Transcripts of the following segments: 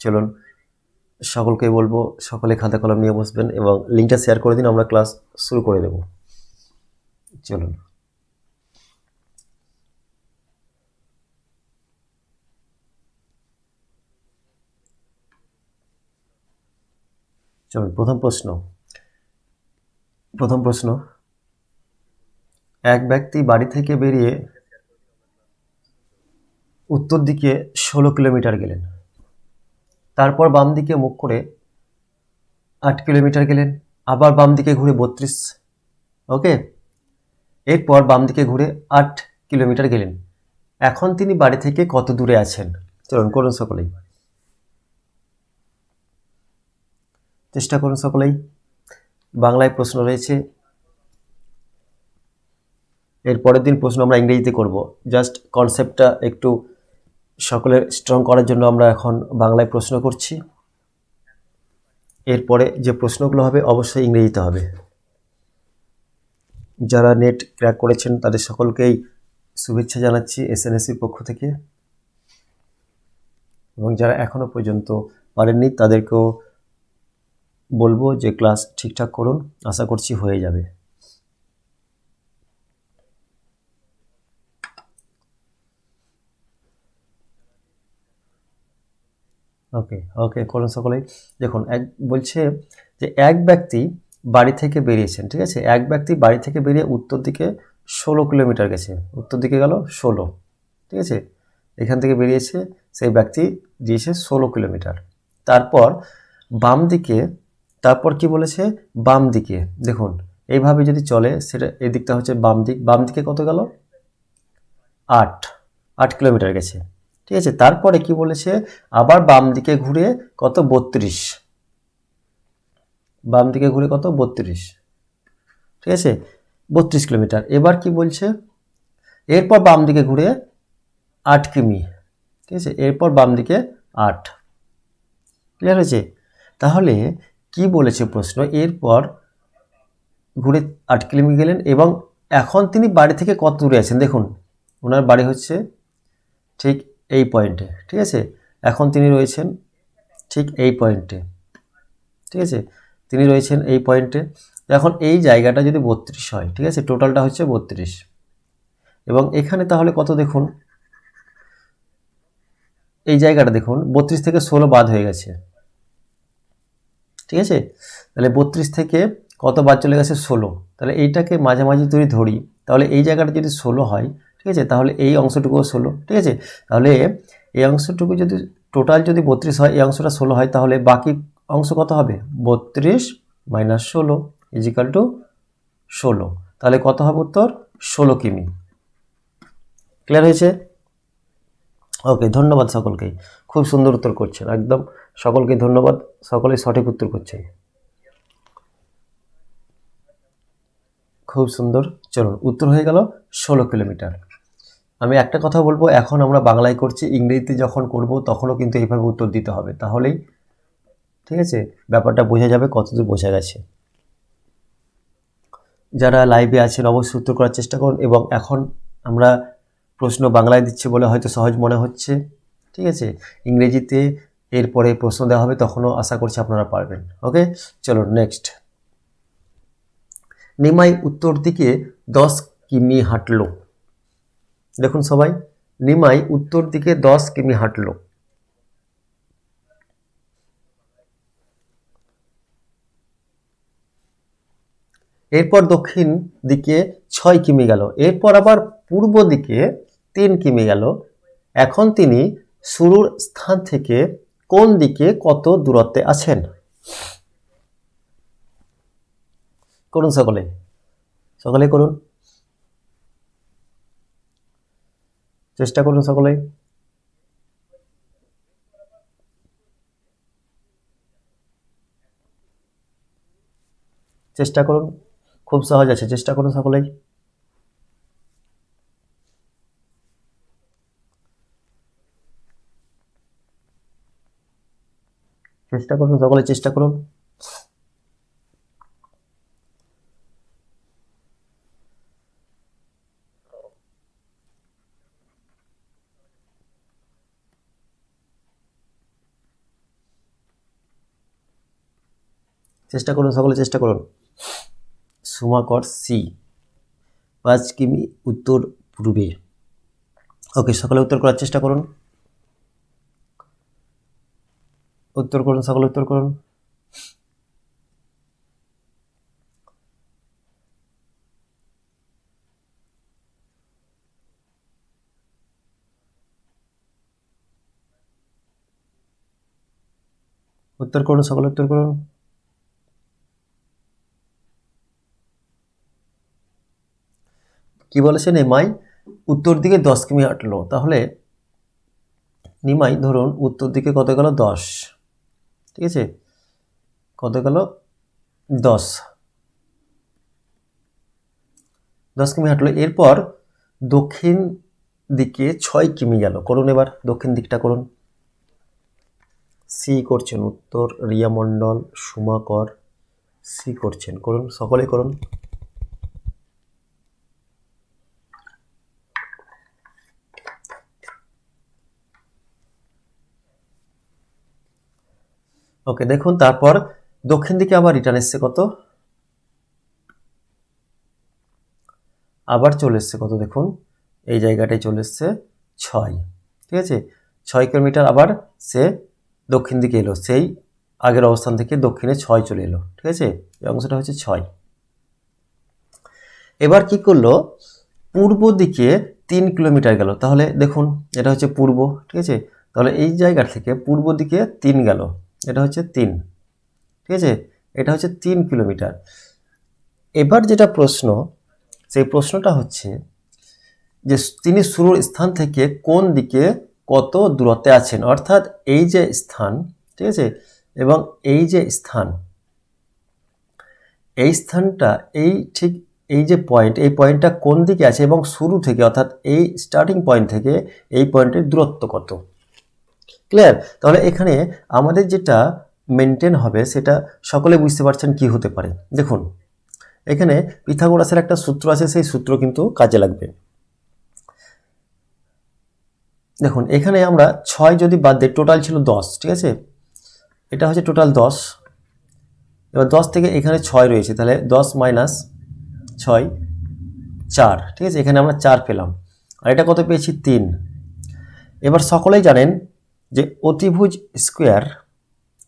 চলুন সকলকে বলবো সকলে খাতা কলম নিয়ে বসবেন এবং লিঙ্কটা শেয়ার করে দিন, আমরা ক্লাস শুরু করে দেব। চলুন চলুন প্রথম প্রশ্ন, এক ব্যক্তি বাড়ি থেকে বেরিয়ে উত্তর দিকে 16 কিলোমিটার গেলেন, তারপর বাম দিকে মুখ করে 8 কিলোমিটার গেলেন, আবার বাম দিকে ঘুরে 32, ওকে, এরপর বাম দিকে ঘুরে 8 কিলোমিটার গেলেন। এখন তিনি বাড়ি থেকে কত দূরে আছেন? চলুন করুন সকলেই, চেষ্টা করুন সকলেই। বাংলায় প্রশ্ন রয়েছে, এর পরের দিন প্রশ্ন আমরা ইংরেজিতে করব। জাস্ট কনসেপ্টটা একটু সকলের স্ট্রং করার জন্য আমরা এখন বাংলায় প্রশ্ন করছি। এরপরে যে প্রশ্নগুলো হবে অবশ্যই ইংরেজিতে হবে। যারা নেট ক্র্যাক করেছেন তাদের সকলকেই শুভেচ্ছা জানাচ্ছি এসএনএসির পক্ষ থেকে, এবং যারা এখনো পর্যন্ত পারেননি তাদেরকেও বলবো যে ক্লাস ঠিকঠাক করুন, আশা করছি হয়ে যাবে। ওকে ওকে করুন সকলেই। দেখুন বলছে যে এক ব্যক্তি বাড়ি থেকে বেরিয়েছেন, ঠিক আছে, এক ব্যক্তি বাড়ি থেকে বেরিয়ে উত্তর দিকে 16 কিলোমিটার গেছে, উত্তর দিকে গেল 16, ঠিক আছে, এখান থেকে বেরিয়েছে সেই ব্যক্তি দিয়েছে 16 কিলোমিটার। তারপর বাম দিকে, তারপর কি বলেছে, বাম দিকে দেখুন এইভাবে যদি চলে সেটা এই দিকটা হচ্ছে বাম দিক, বাম দিকে কত গেল 8 কিলোমিটার গেছে, ঠিক আছে। তারপরে কি বলেছে, আবার বাম দিকে ঘুরে কত 32, বাম দিকে ঘুরে কত 32, ঠিক আছে, 32 কিলোমিটার। এবার কি বলছে, এরপর বাম দিকে ঘুরে 8 কিমি, ঠিক আছে, এরপর বাম দিকে 8, ক্লিয়ার হয়েছে। তাহলে কি বলেছে প্রশ্ন, এরপর ঘুরে 8 কিমি গেলেন এবং এখন তিনি বাড়ি থেকে কত দূরে আছেন। দেখুন ওনার বাড়ি হচ্ছে ঠিক এই পয়েন্টে, ঠিক আছে, এখন তিনি রয়েছেন ঠিক এই পয়েন্টে, ঠিক আছে, তিনি রয়েছেন এই পয়েন্টে। এখন এই জায়গাটা যদি 32 হয়, ঠিক আছে, টোটালটা হচ্ছে 32, এবং এখানে তাহলে কত দেখুন, এই জায়গাটা দেখুন 32 থেকে 16 বাদ হয়ে গেছে, ঠিক আছে, তাহলে 32 থেকে কত বাদ চলে গেছে 16, তাহলে এইটাকে মাঝামাঝি যদি ধরি তাহলে এই জায়গাটা যদি 16 হয়, ঠিক আছে, তাহলে এই অংশটুকুও 16, ঠিক আছে, তাহলে এই অংশটুকু যদি টোটাল যদি 32 হয়, এই অংশটা 16 হয়, তাহলে বাকি অংশ কত হবে 32 মাইনাস 16 ইজিক্যাল টু 16, তাহলে কত হবে উত্তর 16 কিমি। ক্লিয়ার হয়েছে? ওকে, ধন্যবাদ সকলকেই, খুব সুন্দর উত্তর করছেন, একদম সকলকে ধন্যবাদ, সকলেই সঠিক উত্তর করছেন, খুব সুন্দর। চলুন উত্তর হয়ে গেল 16 কিলোমিটার। আমি একটা কথা বলবো, এখন আমরা বাংলায় করছি, ইংরেজিতে যখন করব তখনও কিন্তু এইভাবে উত্তর দিতে হবে, তাহলেই ঠিক আছে ব্যাপারটা বোঝা যাবে কতদূর বোঝা গেছে। যারা লাইভে আছেন অবশ্যই উত্তর করার চেষ্টা করুন, এবং এখন আমরা প্রশ্ন বাংলায় দিচ্ছি বলে হয়তো সহজ মনে হচ্ছে, ঠিক আছে, ইংরেজিতে এরপরে প্রশ্ন দেওয়া হবে, তখনও আশা করছি আপনারা পারবেন। ওকে চলুন নেক্সট। নিমাই উত্তর দিকে 10 কিমি হাঁটলো। দেখুন সবাই, নিমাই উত্তর দিকে 10 কিমি হাঁটলো, এরপর দক্ষিণ দিকে 6 কিমি গেল, এরপর আবার পূর্ব দিকে 3 কিমি গেল। এখন তিনি শুরুর স্থান থেকে কোন দিকে কত দূরত্বে আছেন? করুন সকলে, সকলে করুন, চেষ্টা করুন সকলে, চেষ্টা করুন, খুব সহজ আছে, চেষ্টা করুন সকলেই, চেষ্টা করুন সকলে, চেষ্টা করুন। চেষ্টা করুন, সকলে চেষ্টা করুন। সুমাকর সি, 5 কিমি উত্তর পূর্বে। ওকে, সকলে উত্তর করার চেষ্টা করুন, উত্তর করুন, সকলে উত্তর করুন। উত্তর করুন, সকলে উত্তর করুন। কি বলেছে নিমাই? উত্তর দিকে 10 কিমি হাঁটলো, তাহলে নিমাই ধরুন উত্তর দিকে কত গেল? 10, ঠিক আছে, কত গেল? 10 কিমি হাঁটলো। এরপর দক্ষিণ দিকে 6 কিমি গেল। করুন এবার দক্ষিণ দিকটা করুন। সি করছেন উত্তর, রিয়া মণ্ডল, সুমাকর সি করছেন, করুন, সকলে করুন। ওকে, দেখুন তারপর দক্ষিণ দিকে আবার রিটার্ন এসছে কত? আবার চলে এসছে কত? দেখুন এই জায়গাটায় চলে এসছে 6, ঠিক আছে, 6 কিলোমিটার আবার সে দক্ষিণ দিকে এলো, সেই আগের অবস্থান থেকে দক্ষিণে 6 চলে এলো, ঠিক আছে, এই অংশটা হচ্ছে 6। এবার কি করলো? পূর্ব দিকে 3 কিলোমিটার গেল, তাহলে দেখুন এটা হচ্ছে পূর্ব, ঠিক আছে, তাহলে এই জায়গা থেকে পূর্ব দিকে 3 গেল, এটা হচ্ছে 3, ঠিক আছে, এটা হচ্ছে 3 কিলোমিটার। এবার যেটা প্রশ্ন, সেই প্রশ্নটা হচ্ছে যে তিনি শুরুর স্থান থেকে কোন দিকে কত দূরত্বে আছেন, অর্থাৎ এই যে স্থান, ঠিক আছে, এবং এই যে স্থান, এই স্থানটা এই ঠিক এই যে পয়েন্ট, এই পয়েন্টটা কোন দিকে আছে এবং শুরু থেকে অর্থাৎ এই স্টার্টিং পয়েন্ট থেকে এই পয়েন্টের দূরত্ব কত। ক্লিয়ার? তাহলে এখানে আমাদের যেটা মেনটেন হবে সেটা সকলে বুঝতে পারছেন কি হতে পারে। দেখুন এখানে পিথাগোরাসের একটা সূত্র আছে, সেই সূত্র কিন্তু কাজে লাগবে। দেখুন এখানে আমরা 6 যদি বাদ দিই, টোটাল ছিল 10, ঠিক আছে, এটা হচ্ছে টোটাল 10। এবার 10 থেকে এখানে 6 রয়েছে, তাহলে 10 মাইনাস 6 4, ঠিক আছে, এখানে আমরা 4 পেলাম, আর এটা কত পেয়েছি? 3। এবার সকলেই জানেন যে অতিভুজ স্কোয়ার,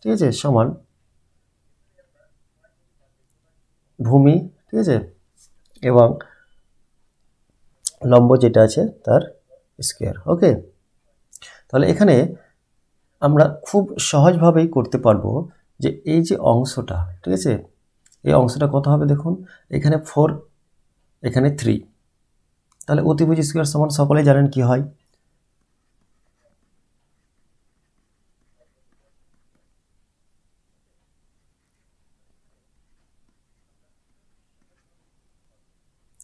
ঠিক আছে, সমান ভূমি, ঠিক আছে, এবং লম্ব যেটা আছে তার স্কোয়ার। ওকে, তাহলে এখানে আমরা খুব সহজভাবেই করতে পারবো যে এই যে অংশটা, ঠিক আছে, এই অংশটা কত হবে? দেখুন এখানে 4, এখানে 3, তাহলে অতিভুজ স্কোয়ার সমান সকলেই জানেন কি হয়?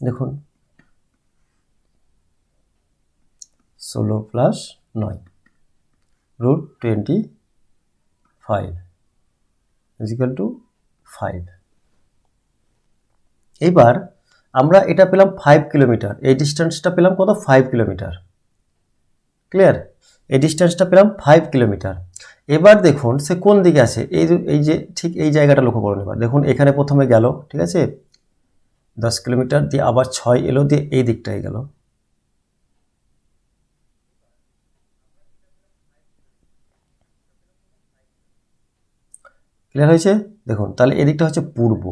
দেখুন 16 প্লাস 9 রুট 25 ইজিক্যাল টু 5। এবার আমরা এটা পেলাম 5 কিলোমিটার, এই ডিস্টেন্সটা পেলাম কত? 5 কিলোমিটার। ক্লিয়ার? এই ডিস্টেন্সটা পেলাম 5 কিলোমিটার। এবার দেখুন সে কোন দিকে আছে, এই যে ঠিক এই জায়গাটা লক্ষ্য করুন। এবার দেখুন এখানে প্রথমে গেল, ঠিক আছে, 10 কিলোমিটার দিয়ে আবার 6 এলো, দিয়ে এই দিকটায় গেল, ক্লিয়ার হয়েছে? দেখুন তাহলে এদিকটা হচ্ছে পূর্ব,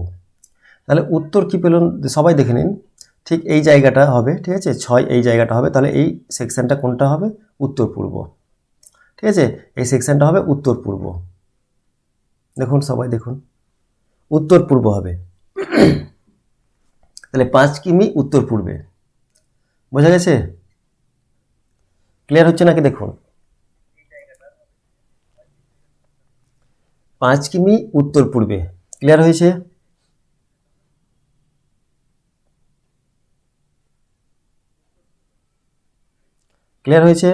তাহলে উত্তর কি পেলেন সবাই দেখে নিন, ঠিক এই জায়গাটা হবে, ঠিক আছে, 6 এই জায়গাটা হবে, তাহলে এই সেকশনটা কোনটা হবে? উত্তর পূর্ব, ঠিক আছে, এই সেকশনটা হবে উত্তর পূর্ব। দেখুন সবাই দেখুন উত্তর পূর্ব হবে, তাহলে 5 কিমি উত্তর পূর্বে। বোঝা গেছে? ক্লিয়ার হচ্ছে নাকি? দেখুন 5 কিমি উত্তর পূর্বে, ক্লিয়ার হয়েছে? ক্লিয়ার হয়েছে?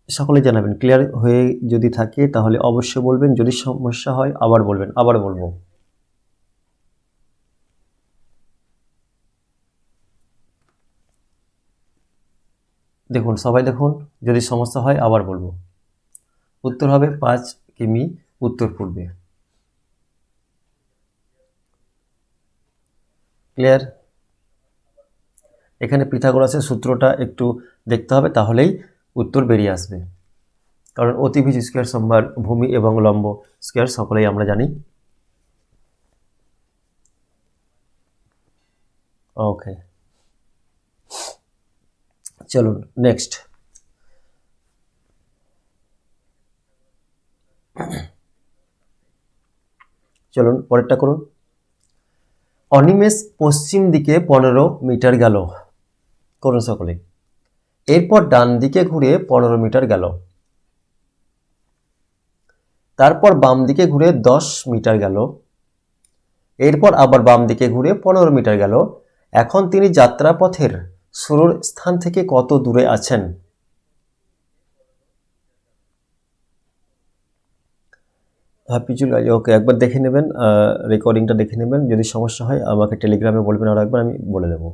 সকলে জানাবেন ক্লিয়ার হয়ে যদি থাকে, তাহলে অবশ্যই বলবেন, যদি সমস্যা হয় আবার বলবেন, আবার বলবো। দেখুন সবাই দেখুন, যদি সমস্যা হয় আবার বলবো। উত্তর হবে 5 কিমি উত্তর পূর্বে। ক্লিয়ার? এখানে পিথাগোরাসের সূত্রটা একটু দেখতে হবে, তাহলেই উত্তর বেরিয়ে আসবে। কারণ অতিভুজ স্কয়ার সমান ভূমি এবং লম্ব স্কয়ার সকলেই আমরা জানি। ওকে, চলুন নেক্সট। চলুন পরেরটা করুন। অনিমেষ পশ্চিম দিকে 15 মিটার গেল, করুন সকলে। এরপর ডান দিকে ঘুরে 15 মিটার গেল, তারপর বাম দিকে ঘুরে 10 মিটার গেল, এরপর আবার বাম দিকে ঘুরে 15 মিটার গেল। এখন তিনি যাত্রাপথের শুরুর স্থান থেকে কত দূরে আছেন? পিছু গাড়ি, ওকে, একবার দেখে নেবেন, রেকর্ডিংটা দেখে নেবেন। যদি সমস্যা হয় আমাকে টেলিগ্রামে বলবেন, আরও একবার আমি বলে দেবো।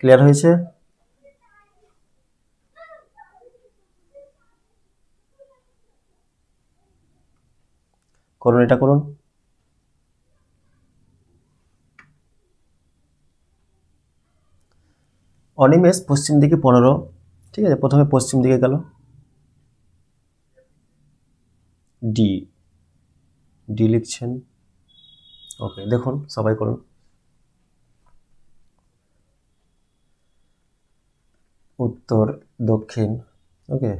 ক্লিয়ার হয়েছে? করুন, এটা করুন। অনিমেষ পশ্চিম দিকে 15, ঠিক আছে, প্রথমে পশ্চিম দিকে গেল, ডি, ডি লিখছেন। ওকে, দেখুন সবাই করুন। উত্তর, দক্ষিণ, ওকে,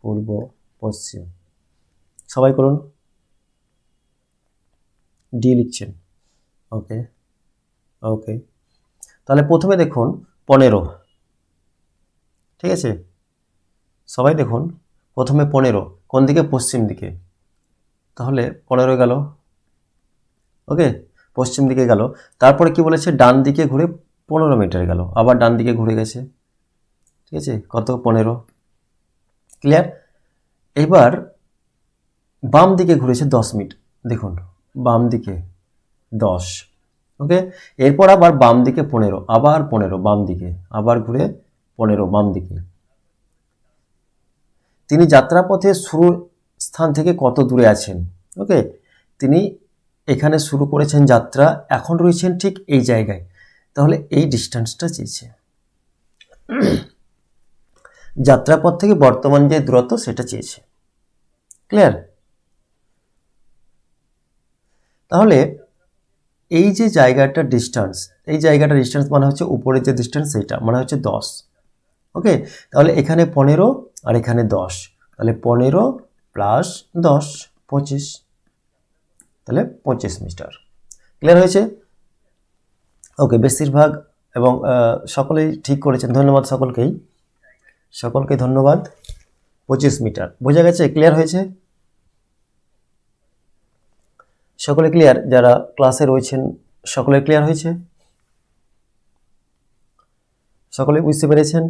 পূর্ব, পশ্চিম, সবাই করুন। ডি লিখছেন। ওকে, ওকে, তাহলে প্রথমে দেখুন 15, ঠিক আছে, সবাই দেখুন প্রথমে 15 কোন দিকে? পশ্চিম দিকে, তাহলে 15 গেল, ওকে, পশ্চিম দিকে গেল। তারপরে কি বলেছে? ডান দিকে ঘুরে 15 মিটার গেল, আবার ডান দিকে ঘুরে গেছে, ঠিক আছে, কত? 15। ক্লিয়ার? এবার বাম দিকে ঘুরেছে 10 মিনিট, দেখুন বাম দিকে 10, ওকে, এরপর আবার বাম দিকে 15, আবার 15 বাম দিকে, আবার ঘুরে 15 বাম দিকে। তিনি যাত্রাপথে শুরুর স্থান থেকে কত দূরে আছেন? ওকে, তিনি এখানে শুরু করেছেন যাত্রা, এখন রয়েছেন ঠিক এই জায়গায়, তাহলে এই ডিস্টেন্সটা চেয়েছে। যাত্রাপথ থেকে বর্তমান যে দূরত্ব সেটা চেয়েছে। ক্লিয়ার? তাহলে এই যে জায়গাটা ডিস্টেন্স, এই জায়গাটা ডিস্টেন্স মানে হচ্ছে উপরের যে ডিস্টেন্স সেটা মানে হচ্ছে 10, ওকে, তাহলে এখানে 15 আর এখানে 10, তাহলে 15 প্লাস 10 25, তাহলে 25 মিটার। ক্লিয়ার হয়েছে? ওকে, বেশিরভাগ এবং সকলেই ঠিক করেছেন, ধন্যবাদ সকলকেই, সকলকে ধন্যবাদ। 25 মিটার বোঝা গেছে? ক্লিয়ার হয়েছে? সকলে ক্লিয়ার? যারা ক্লাসে রয়েছেন সকলে ক্লিয়ার হয়েছে? সকলে বুঝতে পেরেছেন?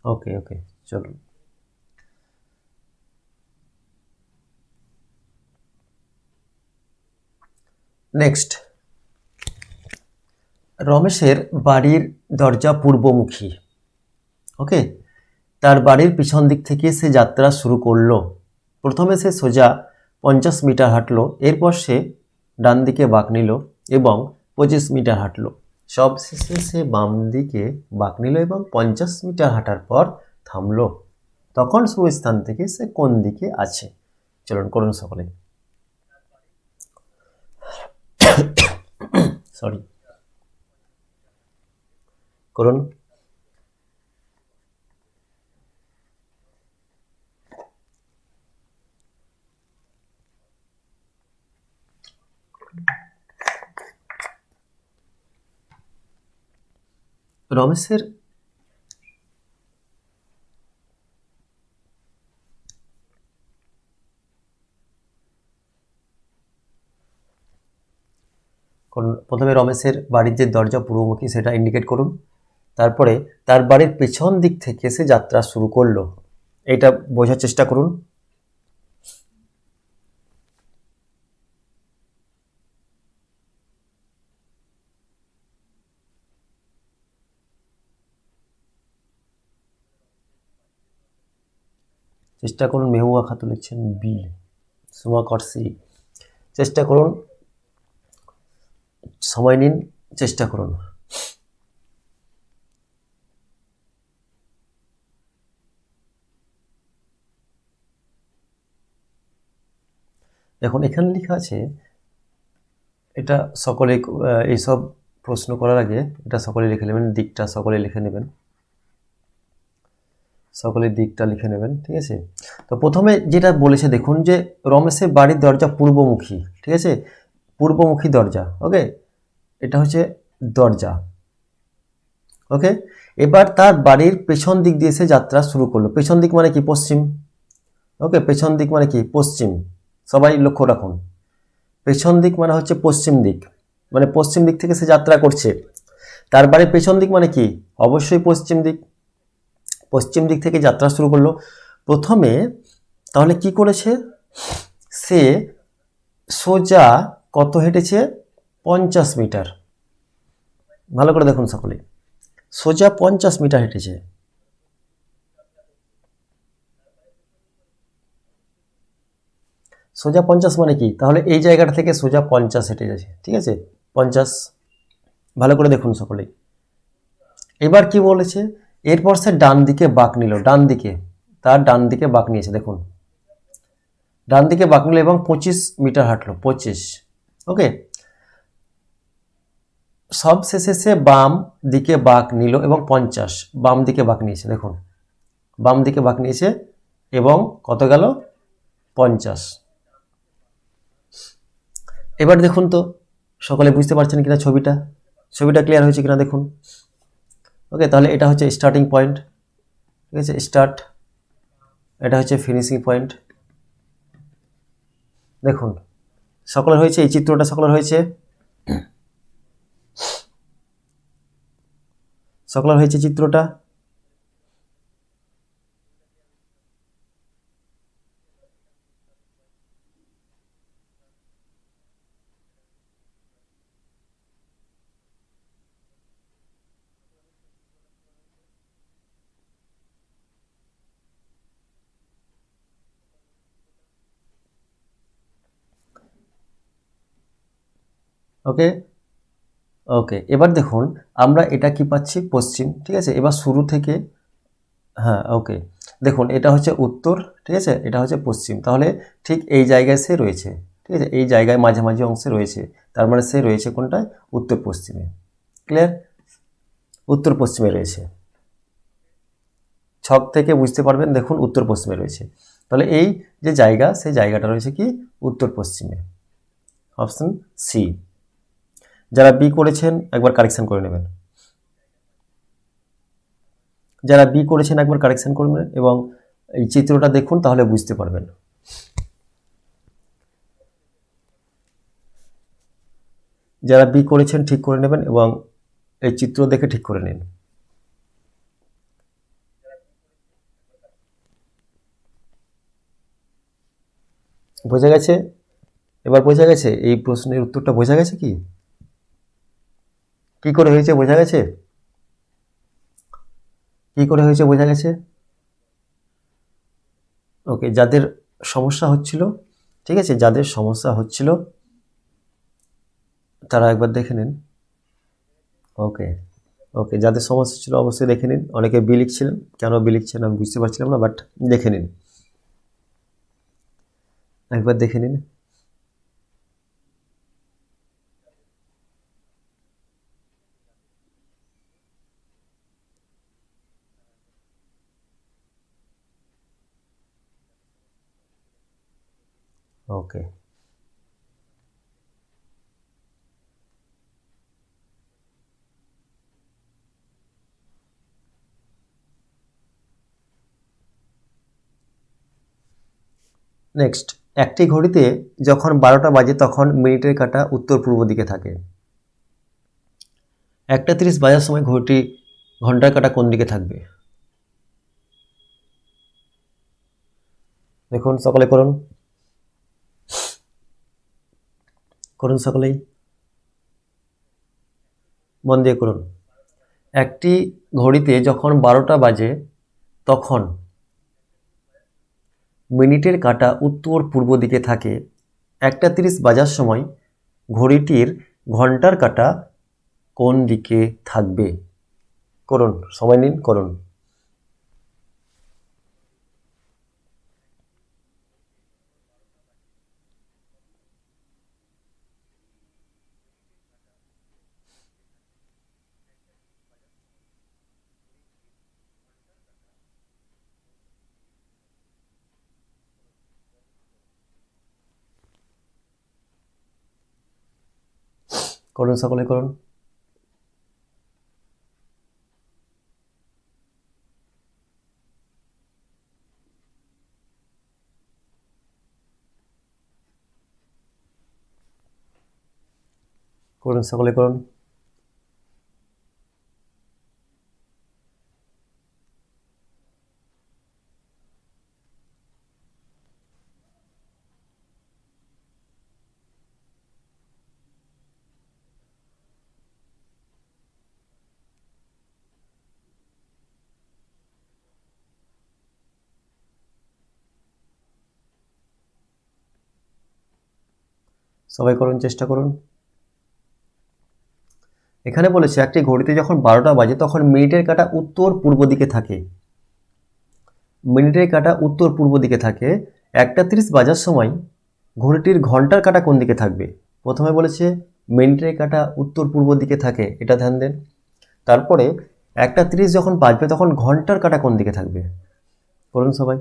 ওকে, ওকে, চলুন। নেক্সট, রমেশের বাড়ির দরজা পূর্বমুখী, ওকে, তার বাড়ির পিছন দিক থেকে সে যাত্রা শুরু করলো। প্রথমে সে সোজা 50 মিটার হাঁটলো, এরপর সে ডান দিকে বাঁক নিল এবং 25 মিটার হাঁটলো। সবশেষে সে বাম দিকে বাঁক নিল এবং 50 মিটার হাঁটার পর থামলো। তখন শুরু স্থান থেকে সে কোন দিকে আছে? চলুন করুন সকলে। সরি, করুন। রমেশের প্রথমে রমেশের বাড়ির যে দরজা পূর্বমুখী সেটা ইন্ডিকেট করুন, তারপরে তার বাড়ির পেছন দিক থেকে সে যাত্রা শুরু করলো, এটা বোঝার চেষ্টা করুন। চেষ্টা করুন। মেহুয়া খাতুন লিখছেন বি, সুমা করসি। চেষ্টা করুন, সময় নিন, চেষ্টা করুন। এখন এখানে লেখা আছে, এটা সকলে এইসব প্রশ্ন করার আগে এটা সকলে লিখে নেবেন, দিকটা সকলে লিখে নেবেন, সকলের দিকটা লিখে নেবেন, ঠিক আছে। তো প্রথমে যেটা বলেছে দেখুন যে রমেশের বাড়ির দরজা পূর্বমুখী, ঠিক আছে, পূর্বমুখী দরজা, ওকে, এটা হচ্ছে দরজা, ওকে। এবার তার বাড়ির পেছন দিক দিয়ে সে যাত্রা শুরু করলো। পেছন দিক মানে কি? পশ্চিম, ওকে। পেছন দিক মানে কি? পশ্চিম। সবাই লক্ষ্য রাখুন, পেছন দিক মানে হচ্ছে পশ্চিম দিক, মানে পশ্চিম দিক থেকে সে যাত্রা করছে। তার বাড়ির পেছন দিক মানে কি? অবশ্যই পশ্চিম দিক। পশ্চিম দিক থেকে যাত্রা শুরু করলো। প্রথমে তাহলে কি করেছে? সে সোজা কত হেঁটেছে? 50 মিটার। ভালো করে দেখুন সকলে, সোজা 50 মিটার হেঁটেছে। সোজা 50 মানে কি? তাহলে এই জায়গাটা থেকে সোজা 50 হেঁটে গেছে, ঠিক আছে, 50। ভালো করে দেখুন সকলেই। এবার কি বলেছে? এরপর সে ডান দিকে বাঁক নিল, ডান দিকে, তার ডান দিকে বাঁক নিয়েছে, দেখুন ডান দিকে বাঁক নিল এবং 25 মিটার হাঁটলো, 25, ওকে। সব শেষে সে বাম দিকে বাঁক নিল এবং 50 বাম দিকে বাঁক নিয়েছে, দেখুন বাম দিকে বাঁক নিয়েছে এবং কত গেল? 50। এবার দেখুন তো সকলে বুঝতে পারছেন কিনা ছবিটা, ছবিটা ক্লিয়ার হয়েছে কিনা দেখুন, ওকে। তাহলে এটা হচ্ছে স্টার্টিং পয়েন্ট, ঠিক আছে, স্টার্ট, এটা হচ্ছে ফিনিশিং পয়েন্ট। দেখুন সকলের হয়েছে, এই চিত্রটা সকলের হয়েছে, সকলের হয়েছে চিত্রটা। ওকে, ওকে। এবার দেখুন আমরা এটা কি পাচ্ছি? পশ্চিম, ঠিক আছে। এবার শুরু থেকে, হ্যাঁ, ওকে, দেখুন এটা হচ্ছে উত্তর, ঠিক আছে, এটা হচ্ছে পশ্চিম। তাহলে ঠিক এই জায়গায় সে রয়েছে, ঠিক আছে, এই জায়গায় মাঝামাঝি অংশে রয়েছে, তার মানে সে রয়েছে কোনটায়? উত্তর পশ্চিমে। ক্লিয়ার? উত্তর পশ্চিমে রয়েছে, ছক থেকে বুঝতে পারবেন, দেখুন উত্তর পশ্চিমে রয়েছে। তাহলে এই যে জায়গা, সেই জায়গাটা রয়েছে কি? উত্তর পশ্চিমে। Option C. যারা বি করেছেন একবার কারেকশন করে নেবেন, যারা বি করেছেন একবার কারেকশন করবেন এবং এই চিত্রটা দেখুন, তাহলে বুঝতে পারবেন। যারা বি করেছেন ঠিক করে নেবেন এবং এই চিত্র দেখে ঠিক করে নিন। বোঝা গেছে? এবার বোঝা গেছে এই প্রশ্নের উত্তরটা বোঝা গেছে কি? কি করে হয়েছে বোঝা গেছে? কি করে হয়েছে বোঝা গেছে? ওকে, যাদের সমস্যা হচ্ছিল, ঠিক আছে, যাদের সমস্যা হচ্ছিল তারা একবার দেখে নিন। ওকে, ওকে, যাদের সমস্যা ছিল অবশ্যই দেখে নিন। অনেকে বি লিখছিলেন, কেন বি লিখছেন আমি বুঝতে পারছিলাম না, বাট দেখে নিন, একবার দেখে নিন। ওকে, নেক্সট, একটি ঘড়িতে যখন 12টা বাজে তখন মিনিটের কাঁটা উত্তর পূর্ব দিকে থাকে। 1:30 বাজার সময় ঘন্টার কাঁটা কোন দিকে থাকবে? দেখুন সকলে করুন সকলেই মন দিয়ে করুন। একটি ঘড়িতে যখন 12টা বাজে তখন মিনিটের কাঁটা উত্তর পূর্ব দিকে থাকে। 1:30 বাজার সময় ঘড়িটির ঘন্টার কাঁটা কোন দিকে থাকবে? করুন, সময় নিন, করুন। করুন, সকলে করুন। করুন, সকলে করুন। সবাই করুন, চেষ্টা করুন। এখানে বলেছে একটি ঘড়িতে যখন 12টা বাজে তখন মিনিটের কাঁটা উত্তর পূর্ব দিকে থাকে। মিনিটের কাঁটা উত্তর পূর্ব দিকে থাকে। 1:30 বাজার সময় ঘড়িটির ঘন্টার কাঁটা কোন দিকে থাকবে? প্রথমে বলেছে মিনিটের কাঁটা উত্তর পূর্ব দিকে থাকে, এটা ধ্যান দেন। তারপরে 1:30 যখন বাজবে তখন ঘন্টার কাঁটা কোন দিকে থাকবে? করুন সবাই।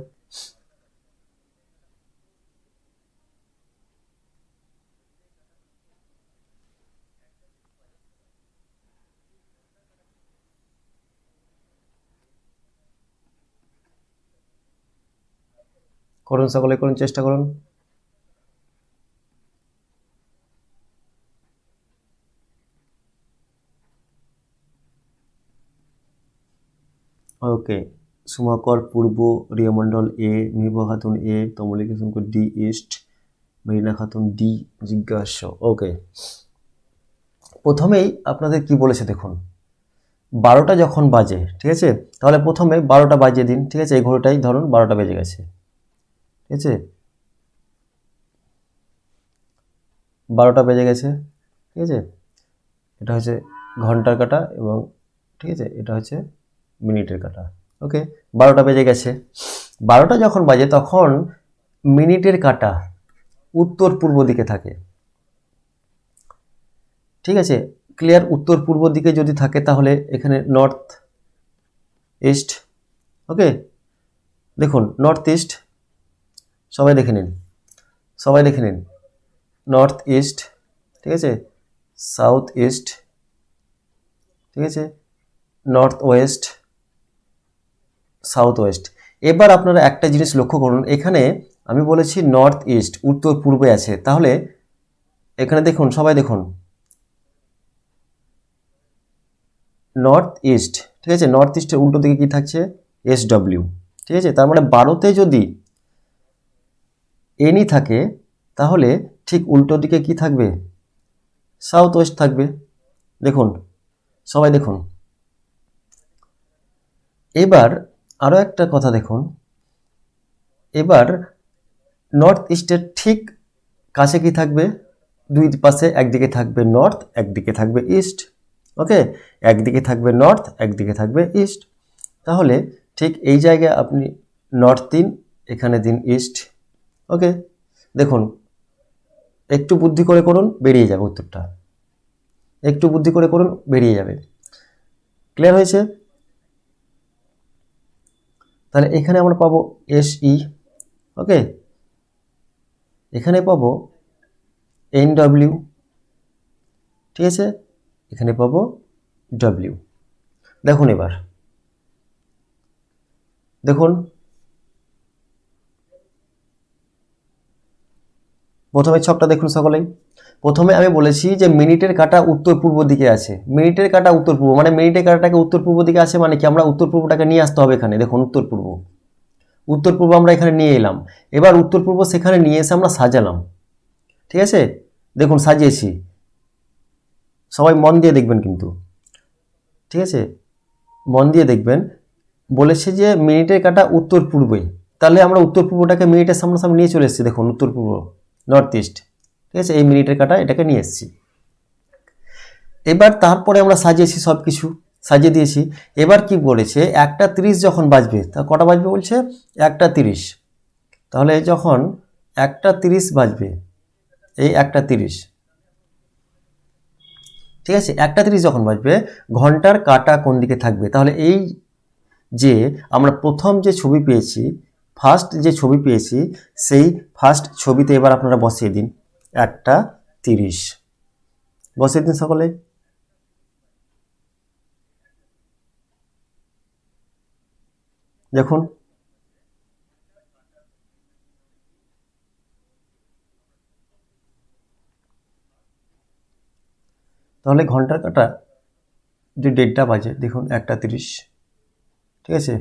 করুন, সকলে করুন, চেষ্টা করুন। ওকে, সুমাকর পূর্ব, Riya Mondal A, Mihiba Khatun A, Tamalika Shankar D east, Marina Khatun D, জিজ্ঞাসা। ওকে, প্রথমেই আপনাদের কি বলেছে দেখুন, 12টা যখন বাজে, ঠিক আছে, তাহলে প্রথমে 12টা বাজিয়ে দিন, ঠিক আছে, এই ঘড়িটাই ধরুন 12টা বেজে গেছে, ঠিক আছে, 12টা বেজে গেছে, ঠিক আছে, এটা হচ্ছে ঘন্টার কাঁটা এবং ঠিক আছে এটা হচ্ছে মিনিটের কাঁটা। ওকে, 12টা বেজে গেছে। 12টা যখন বাজে তখন মিনিটের কাঁটা উত্তর পূর্ব দিকে থাকে, ঠিক আছে, ক্লিয়ার। উত্তর পূর্ব দিকে যদি থাকে তাহলে এখানে নর্থ ইস্ট। ওকে, দেখুন নর্থ ইস্ট, সবাই দেখে নিন, সবাই দেখে নিন, নর্থ ইস্ট, ঠিক আছে, সাউথ ইস্ট, ঠিক আছে, নর্থ ওয়েস্ট, সাউথ ওয়েস্ট। এবার আপনারা একটা জিনিস লক্ষ্য করুন, এখানে আমি বলেছি নর্থ ইস্ট, উত্তর পূর্বে আছে, তাহলে এখানে দেখুন, সবাই দেখুন, নর্থ ইস্ট, ঠিক আছে, নর্থ ইস্টের উল্টো দিকে কি থাকছে? SW, ঠিক আছে, তার মানে 12তে যদি এনই থাকে তাহলে ঠিক উল্টো দিকে কি থাকবে? সাউথ ওয়েস্ট থাকবে। দেখুন, সবাই দেখুন। এবার আরও একটা কথা দেখুন, এবার নর্থ ইস্টের ঠিক কাছে কি থাকবে? দুই পাশে, একদিকে থাকবে নর্থ, একদিকে থাকবে ইস্ট। ওকে, একদিকে থাকবে নর্থ, একদিকে থাকবে ইস্ট। তাহলে ঠিক এই জায়গায় আপনি নর্থ দিন, এখানে দিন ইস্ট। ওকে, দেখুন একটু বুদ্ধি করে করুন, বেরিয়ে যাবে উত্তরটা, একটু বুদ্ধি করে করুন, বেরিয়ে যাবে। ক্লিয়ার হয়েছে? তাহলে এখানে আমরা পাবো SE, ওকে, এখানে পাবো NW, ঠিক আছে, এখানে পাবো W। দেখুন এবার দেখুন, প্রথমে ছকটা দেখুন সকলেই। প্রথমে আমি বলেছি যে মিনিটের কাঁটা উত্তর পূর্ব দিকে আছে। মিনিটের কাঁটা উত্তর পূর্ব মানে মিনিটের কাঁটাটাকে উত্তর পূর্ব দিকে আছে মানে কি আমরা উত্তর পূর্বটাকে নিয়ে আসতে হবে এখানে। দেখুন উত্তর পূর্ব, উত্তর পূর্ব আমরা এখানে নিয়ে এলাম। এবার উত্তর পূর্ব সেখানে নিয়ে এসে আমরা সাজালাম। ঠিক আছে, দেখুন সাজিয়েছি, সবাই মন দিয়ে দেখবেন কিন্তু। ঠিক আছে, মন দিয়ে দেখবেন। বলেছে যে মিনিটের কাঁটা উত্তর পূর্বে, তাহলে আমরা উত্তর পূর্বটাকে মিনিটের সামনাসামনি নিয়ে চলে এসেছি। দেখুন উত্তর পূর্ব, নর্থ ইস্ট। ঠিক আছে, এই মিনিটের কাঁটা এটাকে নিয়ে এসেছি। এবার তারপরে আমরা সাজিয়েছি, সব কিছু সাজিয়ে দিয়েছি। এবার কি বলেছে 1:30 যখন বাজবে, তা কটা বাজবে বলছে 1:30। তাহলে যখন 1:30 বাজবে, এই 1:30, ঠিক আছে, 1:30 যখন বাজবে ঘন্টার কাঁটা কোন দিকে থাকবে। তাহলে এই যে আমরা প্রথম যে ছবি পেয়েছি, ফার্স্ট যে ছবি পেয়েছি, সেই ফার্স্ট ছবিতে এবার আপনারা বসিয়ে দিন 1:30, বসিয়ে দিন সকলে। দেখুন তাহলে ঘন্টার কাঁটা যে ডেটটা বাজে, দেখুন 1:30। ঠিক আছে,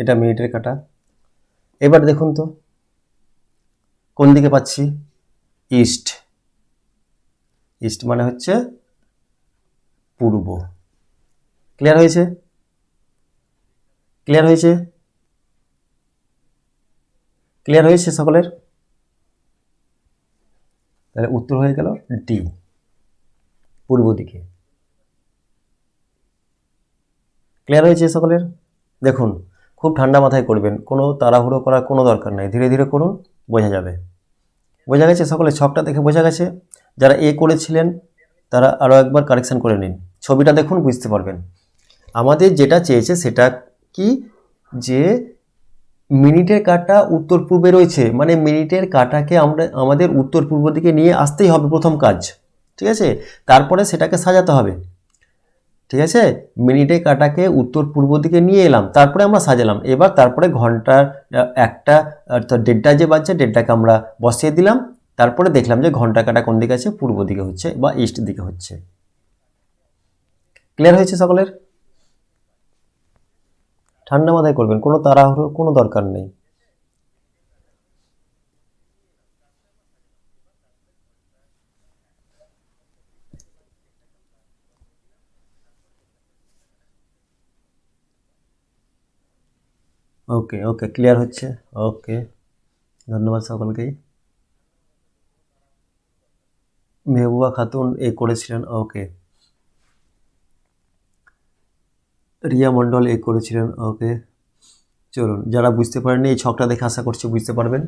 এটা মিনিটের কাঁটা। এবার দেখুন তো কোন দিকে পাচ্ছি, ইস্ট। ইস্ট মানে হচ্ছে পূর্ব। ক্লিয়ার হয়েছে? ক্লিয়ার হয়েছে? ক্লিয়ার হয়েছে সকলের? তাহলে উত্তর হয়ে গেল ডি, পূর্ব দিকে। ক্লিয়ার হয়েছে সকলের? দেখুন খুব ঠান্ডা মাথায় করবেন, কোনো তাড়াহুড়ো করার কোনো দরকার নেই, ধীরে ধীরে করুন, বোঝা যাবে। বোঝা গেছে সকলে? ছকটা দেখে বোঝা গেছে? যারা এ করেছিলেন তারা আরও একবার কারেকশান করে নিন, ছবিটা দেখুন, বুঝতে পারবেন। আমাদের যেটা চেয়েছে সেটা কি, যে মিনিটের কাঁটা উত্তর পূর্বে রয়েছে, মানে মিনিটের কাঁটাকে আমরা আমাদের উত্তর পূর্ব দিকে নিয়ে আসতেই হবে প্রথম কাজ। ঠিক আছে, তারপরে সেটাকে সাজাতে হবে। ঠিক আছে, মিনিটের কাঁটাকে উত্তর পূর্ব দিকে নিয়ে এলাম, তারপরে আমরা সাজালাম। এবার তারপরে ঘন্টার একটা অর্থাৎ দেড়টা যে বাজছে, দেড়টাকে আমরা বসিয়ে দিলাম। তারপরে দেখলাম যে ঘন্টা কাঁটা কোন দিকে আছে, পূর্ব দিকে হচ্ছে বা ইস্ট দিকে হচ্ছে। ক্লিয়ার হয়েছে সকলের? ঠান্ডা মাথায় করবেন, কোনো তাড়াহুড়োর কোনো দরকার নেই। ওকে ওকে, ক্লিয়ার হচ্ছে। ওকে, ধন্যবাদ সকলকেই। মেহবুবা খাতুন এ করেছিলেন, ওকে। রিয়া মণ্ডল এ করেছিলেন, ওকে। চলুন, যারা বুঝতে পারেননি এই ছকটা দেখে আশা করছি বুঝতে পারবেন।